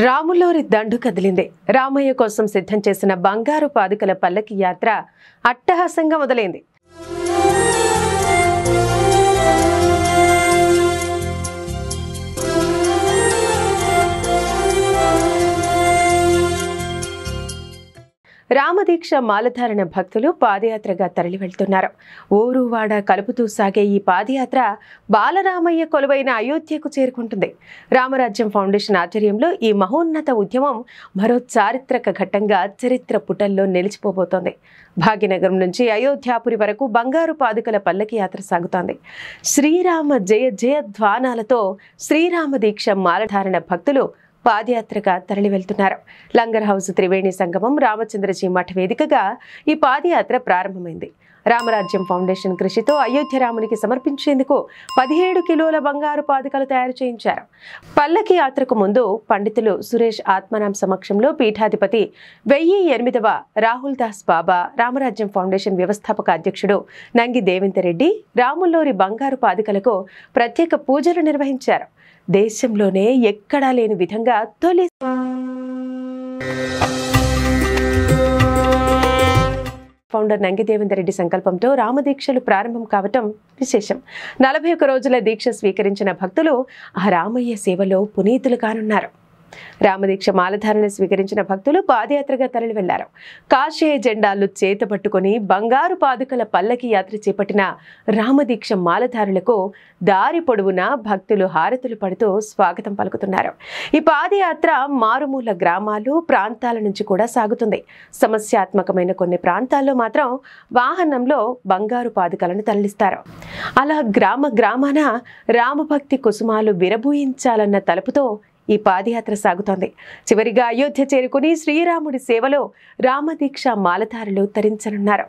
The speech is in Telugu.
రాములోరి దండు కదిలింది. రామయ్య కోసం సిద్ధం చేసిన బంగారు పాదుకల పల్లకి యాత్ర అట్టహాసంగా మొదలైంది. రామదీక్ష మాలధారణ భక్తులు పాదయాత్రగా తరలి వెళ్తున్నారు. ఊరువాడ కలుపుతూ సాగే ఈ పాదయాత్ర బాలరామయ్య కొలువైన అయోధ్యకు చేరుకుంటుంది. రామరాజ్యం ఫౌండేషన్ ఆధ్వర్యంలో ఈ మహోన్నత ఉద్యమం మరో చారిత్రక ఘట్టంగా చరిత్ర పుటల్లో నిలిచిపోబోతోంది. భాగ్యనగరం నుంచి అయోధ్యాపురి వరకు బంగారు పాదుకల పల్లకి యాత్ర సాగుతోంది. శ్రీరామ జయ జయ ధ్వానాలతో శ్రీరామ దీక్ష మాలధారణ భక్తులు పాదయాత్రగా తరలి వెళ్తున్నారు. లంగర్ హౌస్ త్రివేణి సంగమం రామచంద్రజీ మఠ వేదికగా ఈ పాదయాత్ర ప్రారంభమైంది. రామరాజ్యం ఫౌండేషన్ కృషితో అయోధ్య రామునికి సమర్పించేందుకు 17 కిలోల బంగారు పాదుకలు తయారు చేయించారు. పల్లకి యాత్రకు ముందు పండితులు సురేష్ ఆత్మనాం సమక్షంలో పీఠాధిపతి 1008వ రాహుల్ దాస్ బాబా, రామరాజ్యం ఫౌండేషన్ వ్యవస్థాపక అధ్యక్షుడు నంగి దేవేందర్ రెడ్డి రాముల్లోరి బంగారు పాదుకలకు ప్రత్యేక పూజలు నిర్వహించారు. దేశంలోనే ఎక్కడా లేని విధంగా తొలి ఫౌండర్ నంగి దేవేందర్ రెడ్డి సంకల్పంతో రామదీక్షలు ప్రారంభం కావటం విశేషం. 41 రోజుల దీక్ష స్వీకరించిన భక్తులు ఆ రామయ్య సేవలో పునీతులు కానున్నారు. రామదీక్ష మాలధారణ స్వీకరించిన భక్తులు పాదయాత్రగా తరలి వెళ్లారు. కాషాయ జెండాలు చేతపట్టుకుని బంగారు పాదుకల పల్లకి యాత్ర చేపట్టిన రామదీక్ష మాలధారులకు దారి పొడవునా భక్తులు హారతులు పడుతూ స్వాగతం పలుకుతున్నారు. ఈ పాదయాత్ర మారుమూల గ్రామాలు, ప్రాంతాల నుంచి కూడా సాగుతుంది. సమస్యాత్మకమైన కొన్ని ప్రాంతాల్లో మాత్రం వాహనంలో బంగారు పాదుకలను తరలిస్తారు. అలా గ్రామాన రామభక్తి కుసుమాలు విరబూయించాలన్న తలుపుతో ఈ పాదయాత్ర సాగుతోంది. చివరిగా అయోధ్య చేరుకుని శ్రీరాముడి సేవలో రామదీక్ష మాలధారులు తరించనున్నారు.